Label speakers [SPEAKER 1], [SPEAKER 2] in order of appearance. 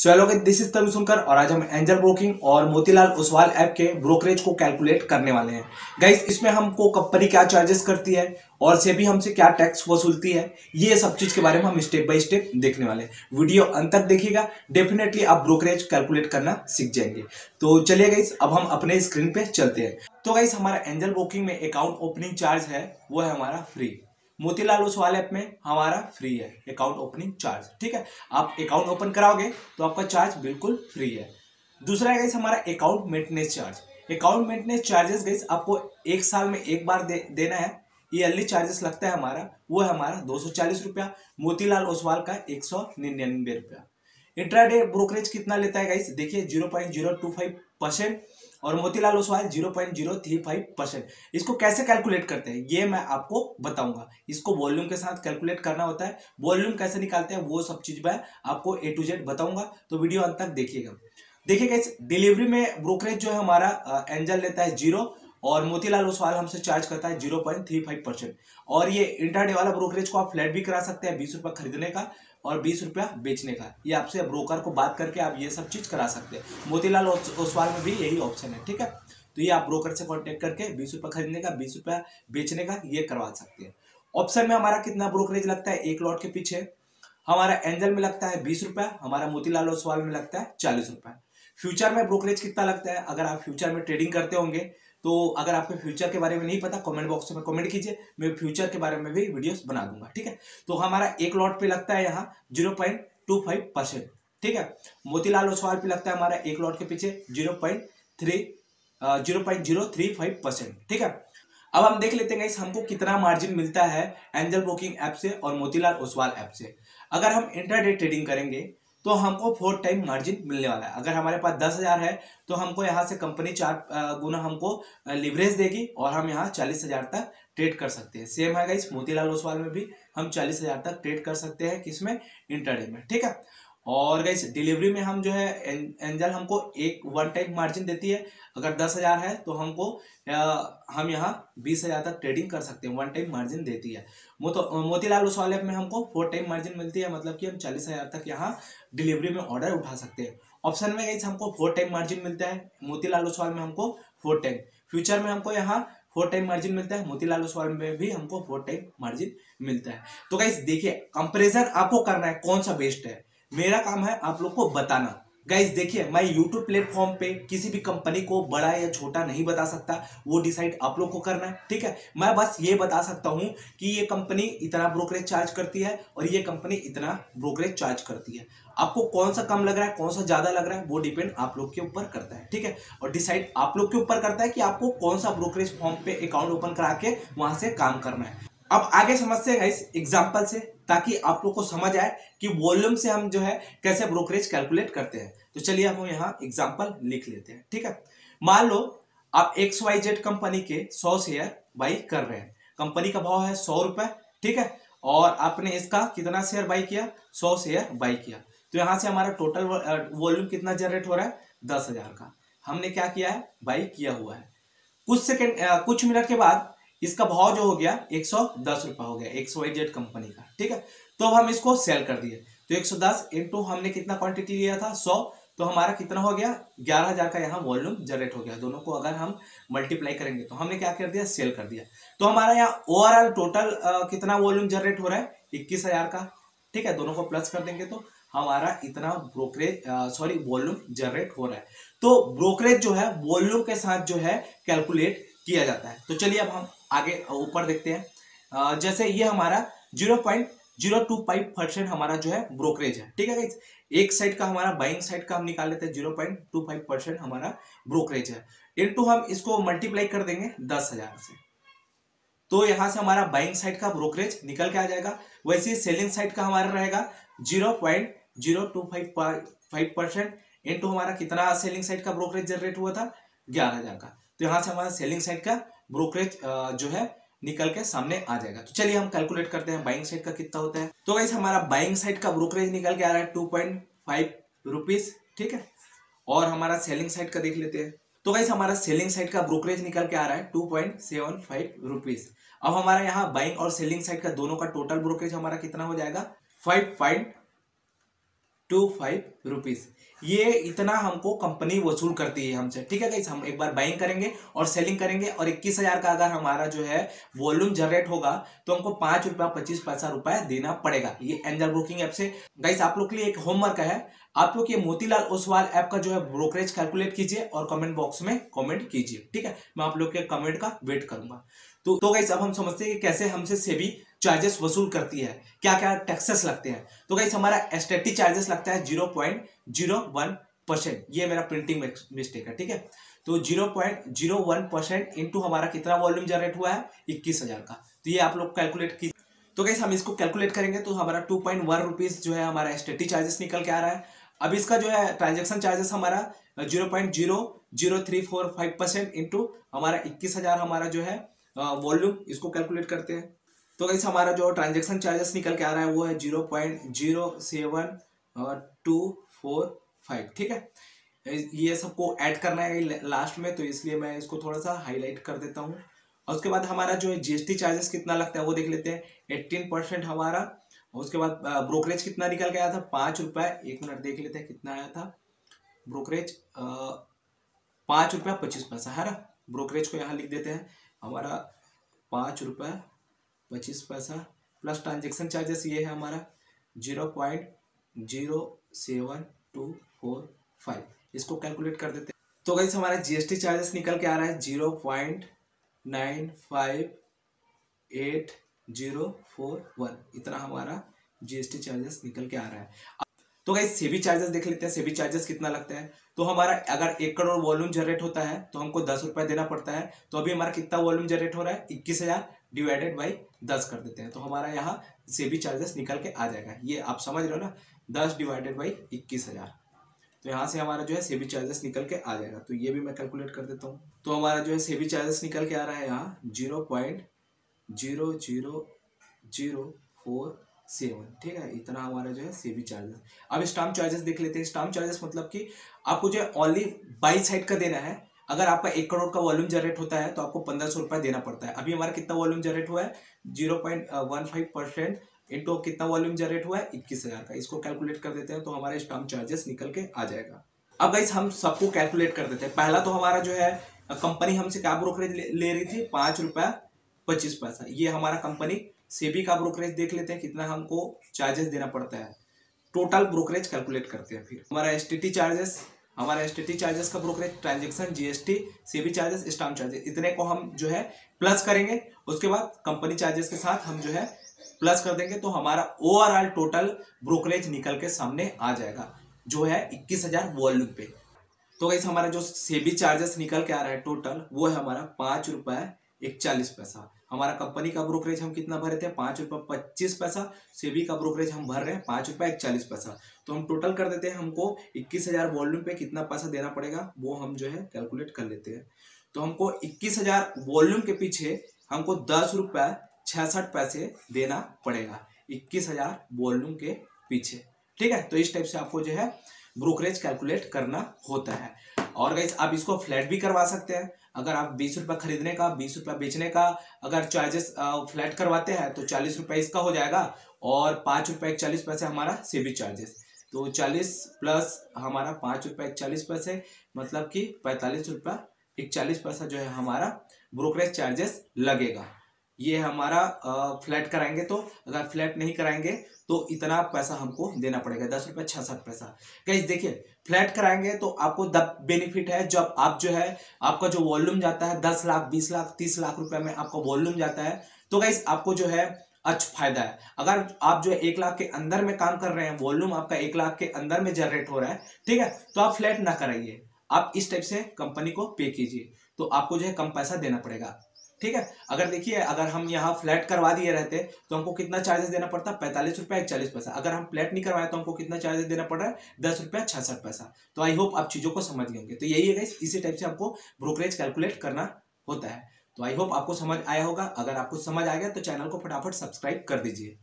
[SPEAKER 1] So hello guys, this is Tanu Sunkar और आज हम एंजल ब्रोकिंग और मोतीलाल ओसवाल ऐप के ब्रोकरेज को कैलकुलेट करने वाले हैं। गाइस, इसमें हमको कंपनी क्या चार्जेस करती है और सेबी हमसे क्या टैक्स वसूलती है, ये सब चीज के बारे में हम स्टेप बाय स्टेप देखने वाले हैं। वीडियो अंत तक देखिएगा, डेफिनेटली आप ब्रोकरेज कैलकुलेट करना सीख जाएंगे। तो चलिए गाइस, अब हम अपने स्क्रीन पे चलते हैं। तो गाइस, हमारा एंजल ब्रोकिंग में अकाउंट ओपनिंग चार्ज है, वो है हमारा फ्री। मोतीलाल ओसवाल ऐप में हमारा फ्री है अकाउंट ओपनिंग चार्ज। ठीक है, आप अकाउंट ओपन कराओगे तो आपका चार्ज बिल्कुल फ्री है। दूसरा है गाइस हमारा account maintenance charge. Account maintenance charges guys आपको एक साल में एक बार देना है। ईयरली चार्जेस लगता है हमारा, वो है हमारा 240 रुपया। मोतीलाल ओसवाल का 199 रुपया। इंट्राडे ब्रोकरेज कितना लेता है गाइस, देखिए 0.025% और मोतीलाल ओसवाल 0.035%। इसको कैसे कैलकुलेट करते हैं ये मैं आपको बताऊंगा। इसको वॉल्यूम के साथ कैलकुलेट करना होता है। वॉल्यूम कैसे निकालते हैं वो सब चीज मैं आपको A to Z बताऊंगा, तो वीडियो अंत तक देखिएगा। देखिए गाइस, डिलीवरी में ब्रोकरेज जो है हमारा एंजल लेता है 0 और मोतीलाल ओसवाल हमसे चार्ज करता है 0.35%। और ये इंट्राडे वाला ब्रोकरेज को आप फ्लैट भी करा सकते हैं, 20 रुपया खरीदने का और 20 रुपया बेचने का। ये आपसे ब्रोकर को बात करके आप ये सब चीज करा सकते हैं। मोतीलाल ओसवाल में भी यही ऑप्शन है। ठीक है, तो ये आप ब्रोकर से कांटेक्ट करके 20 रुपया खरीदने का 20 रुपया बेचने का ये करवा सकते हैं। ऑप्शन में हमारा कितना ब्रोकरेज लगता है एक लॉट के पीछे, हमारा एंजल में लगता है 20 रुपया, हमारा मोतीलाल ओसवाल में लगता है 40 रुपया। फ्यूचर में ब्रोकरेज कितना लगता है, अगर आप फ्यूचर में ट्रेडिंग करते होंगे तो अगर आपको फ्यूचर के बारे में नहीं पता कमेंट बॉक्स में कमेंट कीजिए, मैं फ्यूचर के बारे में भी वीडियोस बना दूंगा। ठीक है, तो हमारा एक लॉट पे लगता है यहाँ 0.25%। ठीक है, मोतीलाल ओसवाल पे लगता है हमारा एक लॉट के पीछे 0.035%। ठीक है, अब हम देख लेते हैं गाइस हमको कितना मार्जिन मिलता है एंजल ब्रोकिंग ऐप से और मोतीलाल ओसवाल ऐप से। अगर हम इंट्राडे ट्रेडिंग करेंगे तो हमको 4 टाइम मार्जिन मिलने वाला है। अगर हमारे पास 10,000 है तो हमको यहाँ से कंपनी 4 गुना हमको लिवरेज देगी और हम यहाँ 40,000 तक ट्रेड कर सकते हैं। सेम है गाइस, मोतीलाल ओसवाल में भी हम 40,000 तक ट्रेड कर सकते हैं, किसमें, इंट्राडे में। ठीक है, और गाइस डिलीवरी में हम जो है एंजल हमको एक वन टाइम मार्जिन देती है। अगर 10,000 है तो हमको हम यहाँ 20,000 तक ट्रेडिंग कर सकते हैं, वन टाइम मार्जिन देती है। मोतीलाल ओसवाल ऐप में हमको 4 टाइम मार्जिन मिलती है, मतलब कि हम 40,000 तक यहाँ डिलीवरी में ऑर्डर उठा सकते हैं। ऑप्शन में गाइस हमको 4 टाइम मार्जिन मिलता है, मोतीलाल ओसवाल में हमको 4 टाइम। फ्यूचर में हमको यहाँ 4 टाइम मार्जिन मिलता है, मोतीलाल ओसवाल में भी हमको 4 टाइम मार्जिन मिलता है। तो गाइस देखिए, कंपैरिजन आपको करना है कौन सा बेस्ट है, मेरा काम है आप लोग को बताना। गाइस देखिए, मैं YouTube प्लेटफॉर्म पे किसी भी कंपनी को बड़ा या छोटा नहीं बता सकता, वो डिसाइड आप लोग को करना है। ठीक है, मैं बस ये बता सकता हूँ कि ये कंपनी इतना ब्रोकरेज चार्ज करती है और ये कंपनी इतना ब्रोकरेज चार्ज करती है। आपको कौन सा कम लग रहा है कौन सा ज्यादा लग रहा है वो डिपेंड आप लोग के ऊपर करता है। ठीक है, और डिसाइड आप लोग के ऊपर करता है कि आपको कौन सा ब्रोकरेज फॉर्म पे अकाउंट ओपन करा के वहां से काम करना है। अब आगे समझते हैं गाइस एग्जांपल से, ताकि आप लोग को समझ आए कि वॉल्यूम से हम जो है कैसे ब्रोकरेज कैलकुलेट करते हैं। तो चलिए हम यहाँ एग्जांपल लिख लेते हैं। ठीक है, मान लो आप XYZ कंपनी के 100 शेयर बाई कर रहे हैं। कंपनी का भाव है 100 रुपए। ठीक है, और आपने इसका कितना शेयर बाई किया, 100 शेयर बाई किया। तो यहाँ से हमारा टोटल वॉल्यूम कितना जनरेट हो रहा है, 10,000 का। हमने क्या किया है, बाई किया हुआ है। कुछ मिनट के बाद इसका भाव जो हो गया 110 रुपया हो गया XYZ कंपनी का। ठीक है, तो हम इसको सेल कर दिए, तो 110 इंटू हमने कितना क्वांटिटी लिया था 100, तो हमारा कितना हो गया 11,000 का यहाँ वॉल्यूम जनरेट हो गया। दोनों को अगर हम मल्टीप्लाई करेंगे तो हमने क्या कर दिया, सेल कर दिया। तो हमारा यहाँ ओवरऑल टोटल कितना वॉल्यूम जनरेट हो रहा है, 21,000 का। ठीक है, दोनों को प्लस कर देंगे तो हमारा इतना वॉल्यूम जनरेट हो रहा है। तो ब्रोकरेज जो है वॉल्यूम के साथ जो है कैलकुलेट किया जाता है। तो चलिए अब हम आगे ऊपर देखते हैं। जैसे ये हमारा 0.025% हमारा जो है ब्रोकरेज है। ठीक है गाइस, एक साइड का हमारा बाइंग साइड का हम निकाल लेते हैं, 0.25% हमारा ब्रोकरेज है। इनटू हम इसको मल्टीप्लाई कर देंगे 10,000 से, तो यहां से हमारा बाइंग साइड का ब्रोकरेज निकल के आ जाएगा। वैसे ही सेलिंग साइड का हमारा रहेगा 0.025% इनटू हमारा कितना सेलिंग साइड का ब्रोकरेज जनरेट हुआ था, 11,000 का। तो यहां से हमारा सेलिंग साइड का ब्रोकरेज जो है निकल के सामने आ जाएगा। तो चलिए हम कैलकुलेट करते हैं बाइंग साइड का कितना होता है। तो गाइस हमारा बाइंग साइड का ब्रोकरेज निकल के आ रहा है 2.5 रुपीज। ठीक है, और हमारा सेलिंग साइड का देख लेते हैं। तो गाइस हमारा सेलिंग साइड का ब्रोकरेज निकल के आ रहा है 2.75 रुपीज। अब हमारा यहाँ बाइंग और सेलिंग साइड का दोनों का टोटल ब्रोकरेज हमारा कितना हो जाएगा, 5.25 रुपीज। ये इतना हमको कंपनी वसूल करती है हमसे, ठीक है गाइस। हम एक बार बाइंग करेंगे और सेलिंग करेंगे और 21,000 का अगर हमारा जो है वॉल्यूम जनरेट होगा तो हमको 5 रुपया 25 पैसा रुपया देना पड़ेगा ये एंजल ब्रोकिंग ऐप से। गाइस आप लोग के लिए एक होमवर्क है, आप लोग ये मोतीलाल ओसवाल ऐप का जो है ब्रोकरेज कैलकुलेट कीजिए और कमेंट बॉक्स में कमेंट कीजिए, ठीक है। मैं आप लोग के कमेंट का वेट करूंगा। तो गाइस अब हम समझते हैं कि कैसे हमसे सेबी चार्जेस वसूल करती है, क्या क्या टैक्सेस लगते हैं। तो गाइस हमारा एसटीटी चार्जेस लगता है 0.01%। ये मेरा प्रिंटिंग मिस्टेक है, ठीक है। तो 0.01% इंटू हमारा कितना वॉल्यूम जनरेट हुआ है 21,000 का। तो ये आप लोग कैलकुलेट कीजिए। तो गाइस हम इसको कैलकुलेट करेंगे तो हमारा 2.1 रुपीज जो है हमारा एसटीटी चार्जेस निकल के आ रहा है। अब इसका जो है ट्रांजेक्शन चार्जेस हमारा 0.00345% इंटू हमारा 21,000 हमारा जो है वॉल्यूम, इसको कैलकुलेट करते हैं। तो गाइस हमारा जो ट्रांजैक्शन चार्जेस निकल के आ रहा है वो है 0.07245, ठीक है। ये सबको ऐड करना है लास्ट में, तो इसलिए मैं इसको थोड़ा सा हाईलाइट कर देता हूँ। और उसके बाद हमारा जो है जीएसटी चार्जेस कितना लगता है वो देख लेते हैं, 18% हमारा। और उसके बाद ब्रोकरेज कितना निकल के आया था 5 रुपये। एक मिनट देख लेते हैं कितना आया था ब्रोकरेज, 5 रुपया 25 पैसा है ना। ब्रोकरेज को यहाँ लिख देते हैं, हमारा 5 रुपया 25 पैसा प्लस ट्रांजेक्शन चार्जेस ये है हमारा 0.07245। इसको कैलकुलेट कर देते हैं। तो गाइस हमारा जीएसटी चार्जेस निकल के आ रहा है 0.95841। इतना हमारा जीएसटी चार्जेस निकल के आ रहा है। तो गाइस सेबी चार्जेस देख लेते हैं, सेबी चार्जेस कितना लगता है। तो हमारा अगर 1 करोड़ वॉल्यूम जनरेट होता है तो हमको 10 रुपया देना पड़ता है। तो अभी हमारा कितना वॉल्यूम जनरेट हो रहा है 21,000 डिवाइडेड बाई 10 कर देते हैं, तो हमारा यहाँ सेबी चार्जेस निकल के आ जाएगा। ये आप समझ रहे हो ना, 10 डिवाइडेड बाई 21,000। तो यहाँ से हमारा जो है सेबी चार्जेस निकल के आ जाएगा। तो ये भी मैं कैलकुलेट कर देता हूँ। तो हमारा जो है सेबी चार्जेस निकल के आ रहा है यहाँ 0.00047, ठीक है। इतना हमारा जो है सेबी चार्जेस। अब स्टाम्प चार्जेस देख लेते हैं। स्टाम्प चार्जेस मतलब कि आपको जो है ओनली बाई साइड का देना है। अगर आपका 1 करोड़ का वॉल्यूम जनरेट होता है तो आपको 1500 रुपया देना पड़ता है। अभी हमारा कितना वॉल्यूम जनरेट हुआ है 0.15% इंटू कितना वॉल्यूम जनरेट हुआ है 21,000 का। इसको कैलकुलेट कर देते हैं तो हमारे स्टाम्प चार्जेस निकल के आ जाएगा। अब गाइस हम सबको कैलकुलेट कर देते हैं। पहला तो हमारा जो है कंपनी हमसे क्या ब्रोकरेज ले रही थी 5 रुपया 25 पैसा। ये हमारा कंपनी सेबी का ब्रोकरेज देख लेते हैं कितना हमको चार्जेस देना पड़ता है। टोटल ब्रोकरेज कैलकुलेट करते हैं। फिर हमारा एसटीटी चार्जेस, हमारा एसटीटी चार्जेस का brokerage, transaction, GST, SEBI charges, stamp charges, इतने को हम जो है प्लस करेंगे। उसके बाद कंपनी चार्जेस के साथ हम जो है प्लस कर देंगे तो हमारा ओवरऑल टोटल ब्रोकरेज निकल के सामने आ जाएगा जो है 21,000 वॉल्यूम पे। तो गाइस हमारा जो सेबी चार्जेस निकल के आ रहा है टोटल वो है हमारा 5 रुपये 41 पैसा। हमारा कंपनी का ब्रोकरेज हम कितना भरे थे 5 रुपये 25 पैसा। सेबी का ब्रोकरेज हम भर रहे हैं 5 रुपये 41 पैसा। तो हम टोटल कर देते हैं, हमको 21,000 वॉल्यूम पे कितना पैसा देना पड़ेगा वो हम जो है कैलकुलेट कर लेते हैं। तो हमको 21,000 वॉल्यूम के पीछे हमको 10 रुपये 66 पैसे देना पड़ेगा 21,000 वॉल्यूम के पीछे, ठीक है। तो इस टाइप से आपको जो है ब्रोकरेज कैलकुलेट करना होता है। और गाइस आप इसको फ्लैट भी करवा सकते हैं। अगर आप 20 रुपये खरीदने का 20 रुपये बेचने का अगर चार्जेस फ्लैट करवाते हैं तो 40 रुपये इसका हो जाएगा और 5 रुपये 41 पैसे हमारा सेबी चार्जेस। तो 40 प्लस हमारा 5 रुपये 41 पैसे मतलब कि 45 रुपये 41 पैसा जो है हमारा ब्रोकरेज चार्जेस लगेगा। ये हमारा फ्लैट कराएंगे। तो अगर फ्लैट नहीं कराएंगे तो इतना पैसा हमको देना पड़ेगा 10 रुपये 66 पैसा। गाइस देखिए फ्लैट कराएंगे तो आपको द बेनिफिट है जब आप जो है आपका जो वॉल्यूम जाता है 10 लाख 20 लाख 30 लाख रुपए में आपका वॉल्यूम जाता है तो गाइस आपको जो है अच्छा फायदा है। अगर आप जो है 1 लाख के अंदर में काम कर रहे हैं, वॉल्यूम आपका 1 लाख के अंदर में जनरेट हो रहा है, ठीक है, तो आप फ्लैट ना कराइए, आप इस टाइप से कंपनी को पे कीजिए तो आपको जो है कम पैसा देना पड़ेगा, ठीक है। अगर देखिए अगर हम यहाँ फ्लैट करवा दिए रहते तो हमको कितना चार्जेस देना पड़ता 45 रुपये 41 पैसा। अगर हम फ्लैट नहीं करवाए तो हमको कितना चार्जेस देना पड़ रहा है 10 रुपये 66 पैसा। तो आई होप आप चीज़ों को समझ गए होंगे। तो यही है गाइस, इसी टाइप से आपको ब्रोकरेज कैलकुलेट करना होता है। तो आई होप आपको समझ आया होगा। अगर आपको समझ आ गया तो चैनल को फटाफट सब्सक्राइब कर दीजिए।